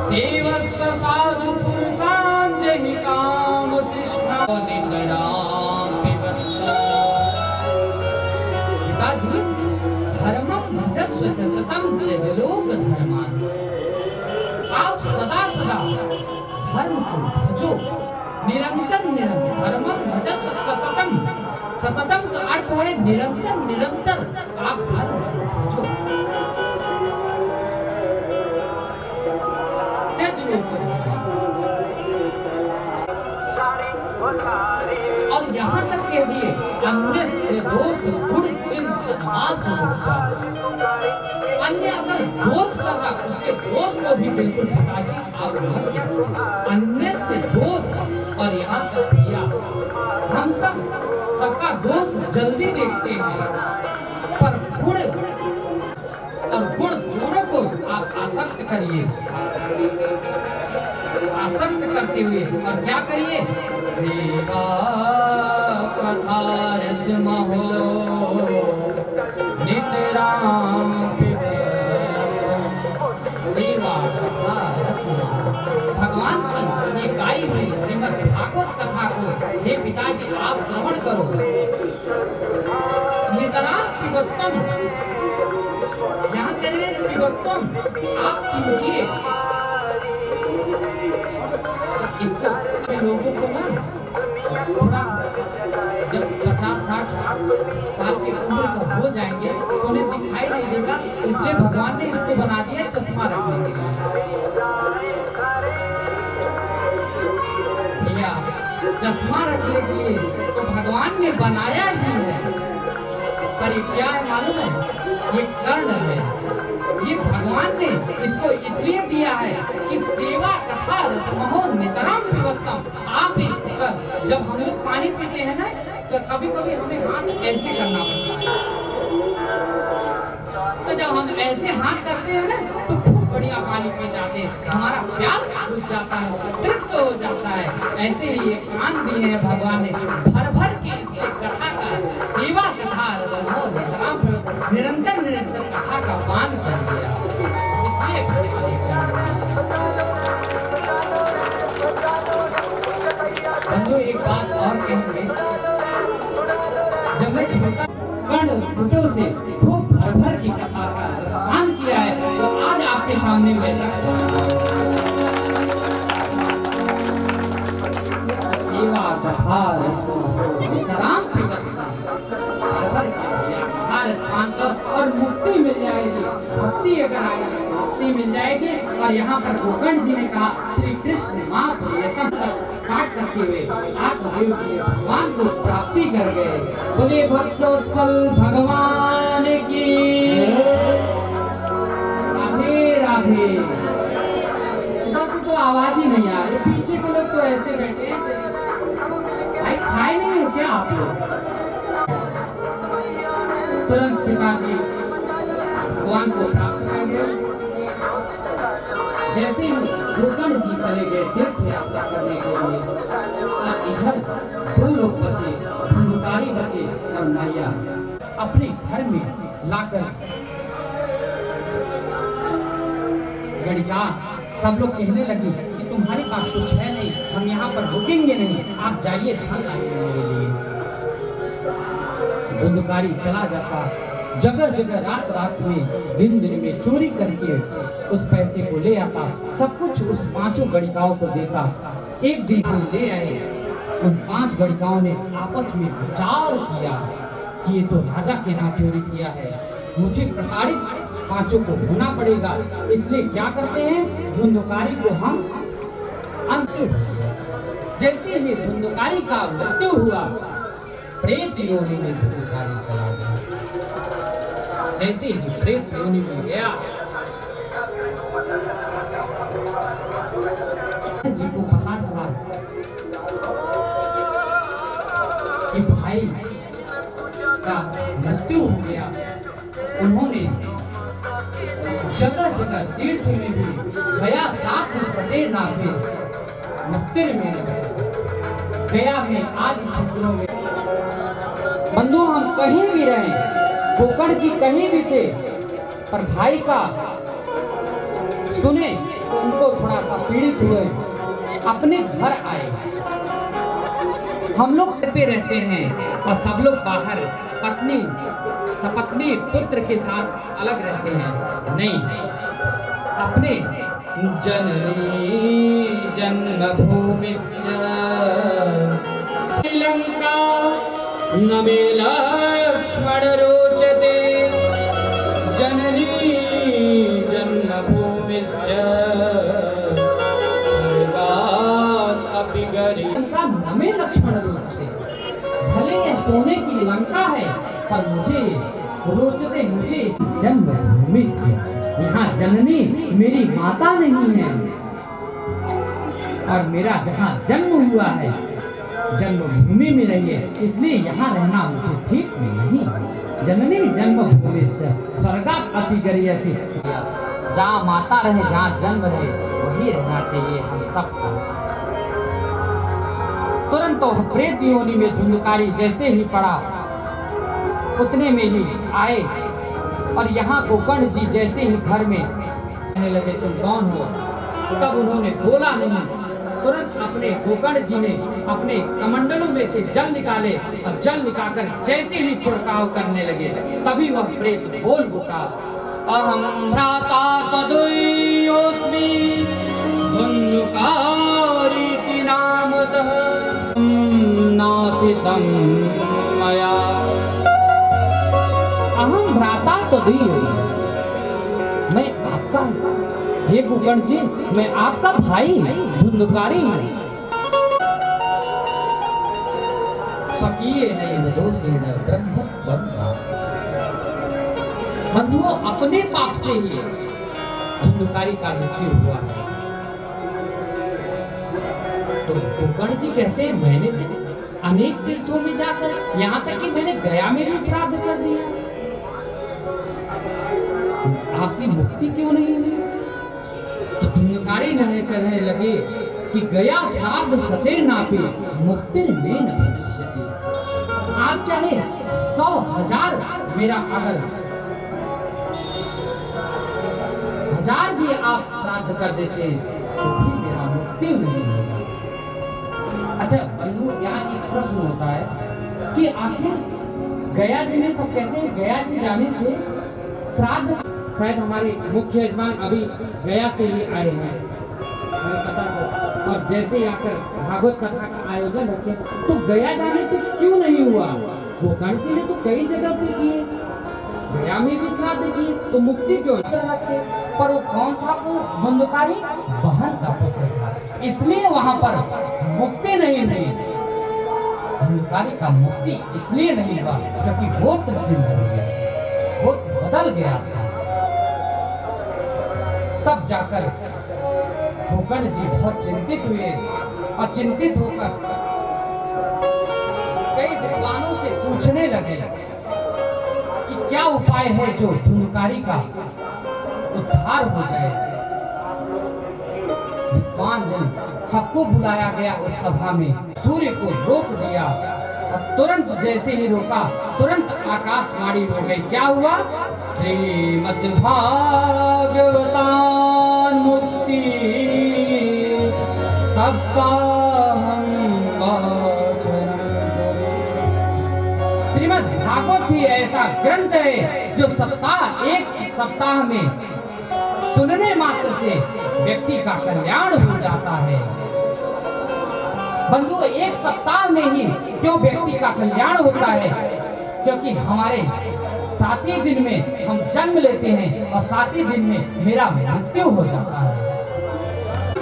सेवस्व साधु पुरुषान् जहि काम तृष्णा नितरां पिबन्ति। पिताजी, धर्मं भजस्व सततं त्यज लोक धर्मान्, आप सदा सदा धर्म को भजो, निरंतर निरंतर। धर्मं भजस्व सततं, सततम का अर्थ है निरंतर निरंतर आप धर्म को भजो। त्यज लोक धर्मान्। और यहाँ तक कह दिए, अन्य से दोष गुण चिंतन आस होता। अन्य अगर दोष कर रहा, उसके दोष को भी बिल्कुल पिताजी आप मत कीजिए। अन्य से दोष, और यहाँ तक भैया हम सबका दोष जल्दी देखते हैं, पर गुण और गुण दोनों को आप आसक्त करिए। आसक्त करते हुए और क्या करिए? सेवा कथा रस महो नितरां पिबन्ति। सेवा कथा रस, भगवान की ये गाई हुई श्रीमद् भागवत कथा को हे पिताजी आप श्रवण करो। नितरां पिबत्तम, यहाँ करें पिबत्तम, आप पीजिए। इसको लोगों को ना थोड़ा जब 50-60 साल की उम्र का हो जाएंगे तो उन्हें दिखाई नहीं देगा, इसलिए भगवान ने इसको बना दिया चश्मा रखने के लिए। भैया, चश्मा रखने के लिए तो भगवान ने बनाया ही है, पर ये क्या है मालूम है? ये कर्ण है। ये भगवान ने इसको इसलिए दिया है कि सेवा कथा रसमहो नितरां पिबत्तम। आप इसका जब हम लोग पानी पीते हैं ना, तो कभी कभी हमें हाथ ऐसे करना पड़ता है। तो जब हम ऐसे हाथ करते हैं ना, तो खूब बढ़िया पानी पी जाते हैं, हमारा प्यास बुझ जाता है, तृप्त हो जाता है। ऐसे ही ये कान दिए हैं भगवान ने, भर भर के इससे कथा का, सेवा कथा रसमहो नितरां पिबत्तम, निरंतर निरंतर कथा का पान कर दिया। इसलिए बंधु एक बात और छोटों से खूब भर भर की कथा का रसपान किया है, तो आज आपके सामने मैं सेवा कथा रसराम रसपान और मुक्ति मिल जाएगी। भक्ति अगर आएगी मुक्ति मिल जाएगी। और यहाँ पर गोकर्ण जी ने कहा श्री कृष्ण माँ प्रियतम पाठ करते हुए आत्मदेव जी भगवान को प्राप्ति कर गए। बोले भक्तवत्सल भगवान की राधे राधे। इधर से तो आवाज ही नहीं आ रही, पीछे के लोग तो ऐसे बैठे हैं भाई खाए नहीं हो क्या आप लोग। तुरंत पिताजी भगवान को प्राप्त कर गए। जैसे ही गोकर्ण जी चले गए तीर्थ यात्रा करने के लिए, और इधर दो लोग बचे, धुंधुकारी बचे और मैया अपने घर में लाकर गणिका सब लोग कहने लगी कि तुम्हारे पास कुछ है नहीं, हम यहाँ पर रुकेंगे नहीं, आप जाइए धन लाइए मेरे लिए। धुंधुकारी चला जाता, जगह जगह रात रात में दिन दिन में चोरी करके उस पैसे को ले आता, सब कुछ उस पांचों गणिकाओं को देता। एक दिन हम ले आए, उन 5 गणिकाओं ने आपस में विचार किया कि ये तो राजा के यहाँ चोरी किया है, मुझे प्रताड़ित 5 को होना पड़ेगा। इसलिए क्या करते हैं, धुंधुकारी को हम अंत। जैसे ही धुंधुकारी का मृत्यु हुआ, प्रेत योनि में धुंधुकारी चला गया। जैसे ही प्रेत योनि में गया, जी को पता चला कि भाई का मृत्यु हो गया। उन्होंने जगह जगह तीर्थ में भी गया, साथ सते नाथे मुक्तिर में गया में आदि क्षेत्रों में। बंधु हम कहीं भी रहे, गोकर्ण जी कहीं भी थे, पर भाई का सुने तो उनको थोड़ा सा पीड़ित हुए, अपने घर आए। हम लोग पे रहते हैं और सब लोग बाहर पत्नी सपत्नी पुत्र के साथ अलग रहते हैं। नहीं, अपने जननी जन्मभूमिश्च श्रीलंका न मे लक्ष्मण रोचते, जननी जन्मभूमिश्च स्वर्गात् अपि गरीब। लंका न मे लक्ष्मण रोचते, भले ये सोने की लंका है पर मुझे रोचते, मुझे जन्मभूमिश्च, यहाँ जननी मेरी माता नहीं है, और मेरा जहाँ जन्म हुआ है जन्मभूमि में रहिए, इसलिए यहाँ रहना मुझे ठीक नहीं। जननी जन्मभूमिश्च स्वर्गात् अपि गरीयसी, जहाँ माता रहे, जहाँ जन्म रहे, वही रहना चाहिए हम सबको। तुरंत तो प्रेत योनि में धुंधुकारी जैसे ही पड़ा, उतने में ही आए, और यहाँ गोकर्ण जी जैसे ही घर में कहने लगे तुम कौन हो, तब उन्होंने बोला नहीं। तुरंत अपने गोकर्ण जी ने अपने कमंडलों में से जल निकाले, और जल निकालकर जैसे ही छिड़काव करने लगे, तभी वह प्रेत बोल उठा, अहम भ्राता तदुयोस्मि धुंधुकारीति नामतः नासितं मया। अहम भ्राता तदुयो, मैं आपका, हे गोकर्ण जी मैं आपका भाई धुंधुकारी हूँ। स्वकीय नैव दोषेण ब्रह्मत्वं नास्ति। बंधुओं, अपने पाप से ही धुंधुकारी का मृत्यु हुआ है। तो गोकर्ण जी कहते हैं मैंने तो अनेक तीर्थों में जाकर, यहाँ तक कि मैंने गया में भी श्राद्ध कर दिया, आपकी मुक्ति क्यों नहीं हुई? तो धुंधुकारी नहीं करने लगे कि गया श्राद्ध सते नापे मुक्तिर में न भविष्यति। आप चाहे 100,000 मेरा अगर 1000 भी आप श्राद्ध कर देते हैं तो भी मेरा मुक्ति नहीं होगा। अच्छा बंधु, यहाँ एक प्रश्न होता है कि आखिर गया जी में सब कहते हैं गया जी जाने से श्राद्ध, शायद हमारे मुख्य यजमान अभी गया से ही आए हैं, हमें पता चला। और जैसे ही आकर भागवत कथा का आयोजन रखे, तो गया जाने पे क्यों नहीं हुआ? गोकर्ण जी ने तो कई जगह पे किए, गया में भी श्राद्ध किए, तो मुक्ति क्यों रखते? पर वो कौन था? वो धुंधकारी बहन का पुत्र था, इसलिए वहां पर मुक्ति नहीं हुई। धुंधकारी का मुक्ति इसलिए नहीं हुआ क्योंकि गोत्र चेंज हो गया, गोत्र बदल गया था। तब जाकर गोकर्ण जी बहुत चिंतित हुए और चिंतित होकर कई विद्वानों से पूछने लगे कि क्या उपाय है जो धुंधकारी का उद्धार हो जाए। विद्वान जन सबको बुलाया गया उस सभा में, सूर्य को रोक दिया और तुरंत जैसे ही रोका तुरंत आकाशवाणी हो गई। क्या हुआ? श्रीमद् भागवतान मुक्ति सप्ताहं वाचनम्। श्रीमद् भागवत ही ऐसा ग्रंथ है जो एक सप्ताह में सुनने मात्र से व्यक्ति का कल्याण हो जाता है। बंधु, एक सप्ताह में ही क्यों व्यक्ति का कल्याण होता है? क्योंकि हमारे 7वें दिन में हम जन्म लेते हैं और 7वें दिन में मेरा मृत्यु हो जाता है।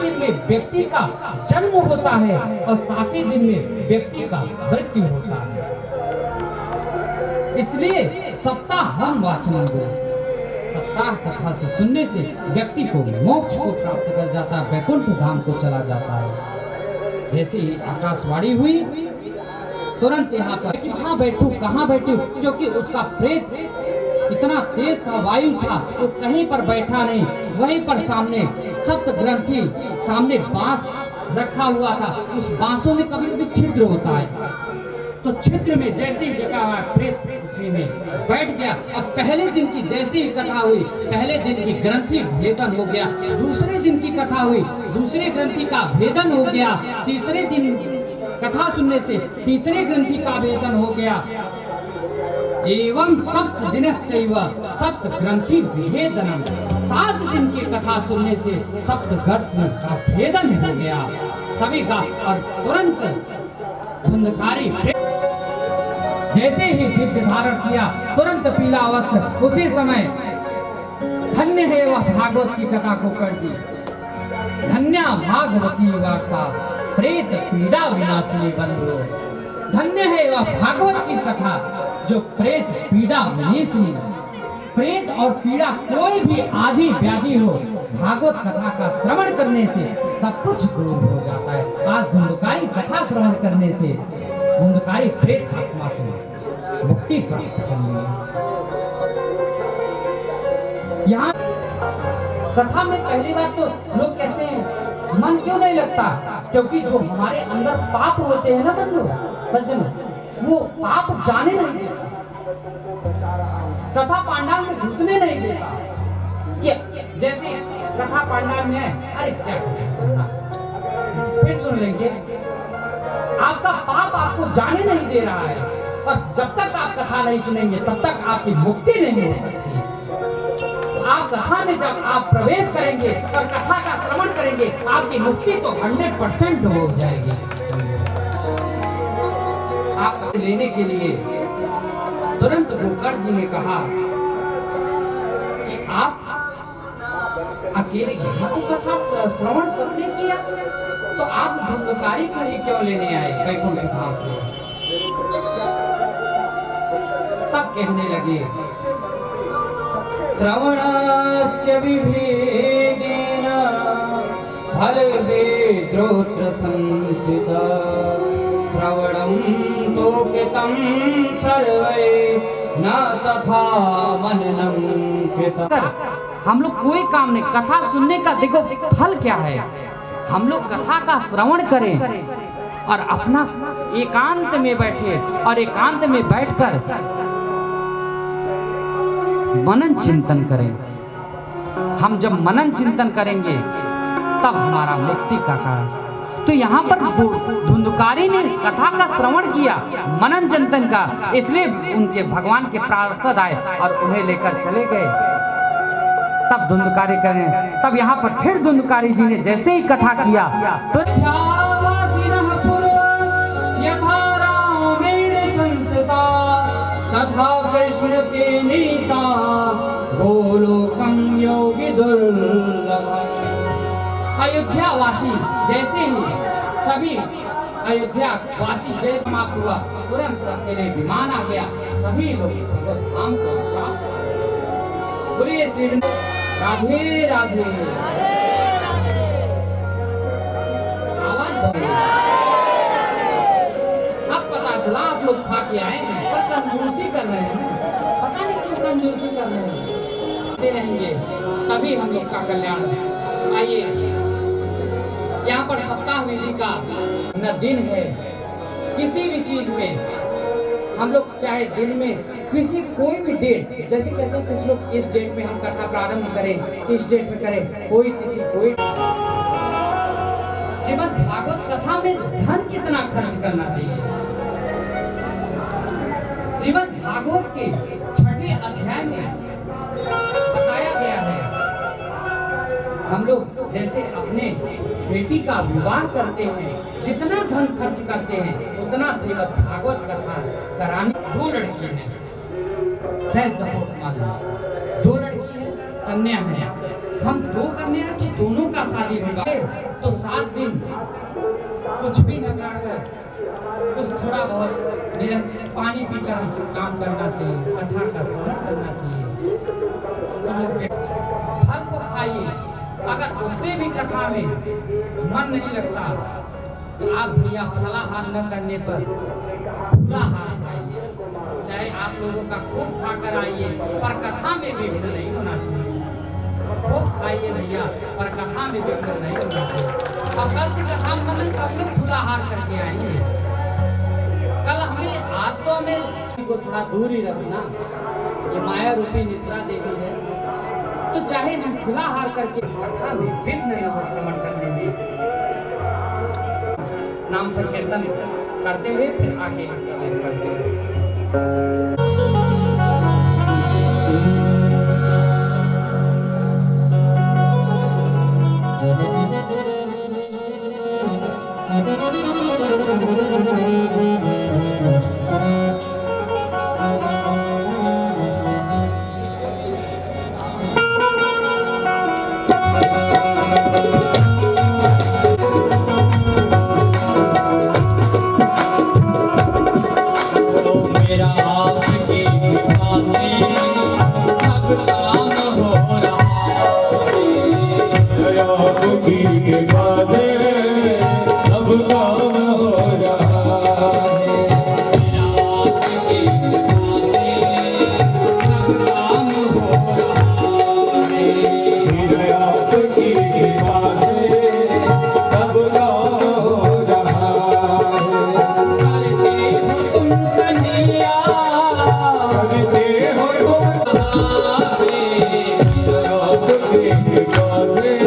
दिन में व्यक्ति का जन्म होता है और 7वें दिन में व्यक्ति का मृत्यु होता है। इसलिए सप्ताहं वाचनम् दो, सप्ताह कथा से सुनने से व्यक्ति को मोक्ष को प्राप्त कर जाता है, वैकुंठ धाम को चला जाता है। जैसे ही आकाशवाणी हुई तुरंत यहाँ पर कहाँ बैठूं, क्योंकि उसका प्रेत इतना तेज था, वायु था, वो कहीं पर बैठा नहीं, वहीं पर सामने सप्त ग्रंथि सामने बांस रखा हुआ था। उस बांसों में कभी कभी छिद्र होता है, तो छिद्र में जैसे ही जगह हुआ प्रेत में बैठ गया। अब पहले दिन की जैसे ही कथा हुई, पहले दिन की ग्रंथि भेदन हो गया, दूसरे दिन की कथा हुई, दूसरे ग्रंथि का भेदन हो गया, तीसरे दिन कथा सुनने से तीसरे ग्रंथि का भेदन हो गया। एवं सप्त दिनश्चैव सप्त ग्रंथि भेदनम्, 7 दिन की कथा सुनने से सप्त ग्रंथि का भेदन हो गया सभी का। और तुरंत धुंधकारी जैसे ही दिव्य धारण किया तुरंत पीला वस्त्र, उसी समय धन्य है वह भागवत की कथा गोकर्ण जी, धन्या भागवती वार्ता प्रेत पीड़ा विनाशिनी बंधु। धन्य है वह भागवत की कथा जो प्रेत पीड़ा विनाशिनी। प्रेत और पीड़ा कोई भी आदि व्याधि हो, भागवत कथा का श्रवण करने से सब कुछ दूर हो जाता है। आज धुंधकारी कथा श्रवण करने से धुंधकारी प्रेत आत्मा से मुक्ति प्राप्त कर ली। यहाँ कथा में पहली बात तो लोग कहते हैं मन क्यों नहीं लगता, क्योंकि जो हमारे अंदर पाप होते हैं ना बंधु सज्जनों, वो पाप जाने नहीं देता, कथा पांडाल में घुसने नहीं देता। कि जैसे कथा पांडाल में है, अरे क्या सुनना, फिर सुन लेंगे, आपका पाप आपको जाने नहीं दे रहा है। और जब तक आप कथा नहीं सुनेंगे तब तक आपकी मुक्ति नहीं हो सकती। आप कथा में जब आप प्रवेश करेंगे और कथा का श्रवण करेंगे, आपकी मुक्ति तो 100% हो जाएगी। आप लेने के लिए तुरंत गोकर्ण जी ने कहा कि आप अकेले यहाँ तो कथा श्रवण सबने किया, तो आप धुंधकारी को ही क्यों लेने आए वैकुंठ धाम से? तब कहने लगे श्रवणस्य विभेदेन फल वेद्रोत्र संसिता श्रवणं तो कृतं सर्वै न तथा मननं कृतं। हम लोग कोई काम नहीं, कथा सुनने का देखो फल क्या है। हम लोग कथा का श्रवण करें और अपना एकांत में बैठे और एकांत में बैठकर मनन चिंतन करें। हम जब मनन चिंतन करेंगे तब हमारा मुक्ति का कारण। तो यहाँ पर धुंधकारी ने इस कथा का श्रवण किया, मनन चिंतन का, इसलिए उनके भगवान के पार्षद आए और उन्हें लेकर चले गए। तब धुंधकारी करें, तब यहाँ पर फिर धुंधकारी जी ने जैसे ही कथा किया तो तथा कृष्ण के नीता गोलोकं योगी दुर्लभम। अयोध्या वासी जैसे ही सभी अयोध्या वासी जैसे समाप्त हुआ, तुरंत सबके लिए विमान आ गया, सभी लोग भगवत धाम को प्राप्त हो। बोलिए श्री राधे राधे। आवाज बोलिए। अब पता चला आप लोग खा के आए हैं, पर कंजूसी कर रहे हैं, पता नहीं क्यों कंजूसी कर रहे हैं। दे रहेंगे तभी हम लोग का कल्याण है। आइए, यहाँ पर सप्ताह विधि का न दिन है, किसी भी चीज में हम लोग चाहे दिन में किसी कोई भी डेट, जैसे कहते हैं कुछ लोग इस डेट में हम कथा प्रारंभ करें, इस डेट में करें, कोई तिथि कोई। श्रीमद् भागवत कथा में धन कितना खर्च करना चाहिए? श्रीमद् भागवत के 6ठे अध्याय में बताया गया है, हम लोग जैसे अपने बेटी का विवाह करते हैं, जितना धन खर्च करते हैं उतना श्रीमद् भागवत कथा कराने। 2 लड़की हैं, सहज दो लड़की है, कन्या है, हम 2 कन्या हैं तो दोनों का शादी होगा। तो 7 दिन कुछ भी न खाकर, कुछ थोड़ा बहुत निरंतर पानी पीकर काम करना चाहिए, कथा का श्रवण करना चाहिए। तो लोग फल को खाइए, अगर उससे भी कथा में मन नहीं लगता तो आप भैया फलाहार न करने पर फूलाहार खाइए। चाहे आप लोगों का खूब खाकर आइए, पर कथा में विघ्न नहीं होना चाहिए। खूब खाइए भैया, पर कथा में विघ्न नहीं होना चाहिए। और कल से कथा में सब लोग फूलाहार करके आएंगे। कल हमें आज तो हमें को थोड़ा दूर ही रखना, ये माया रूपी निद्रा देवी है, तो चाहे हम फूलाहार करके कथा में विघ्न न हो श्रवण करने में। नाम संकीर्तन करते हुए फिर आगे करते हैं। Because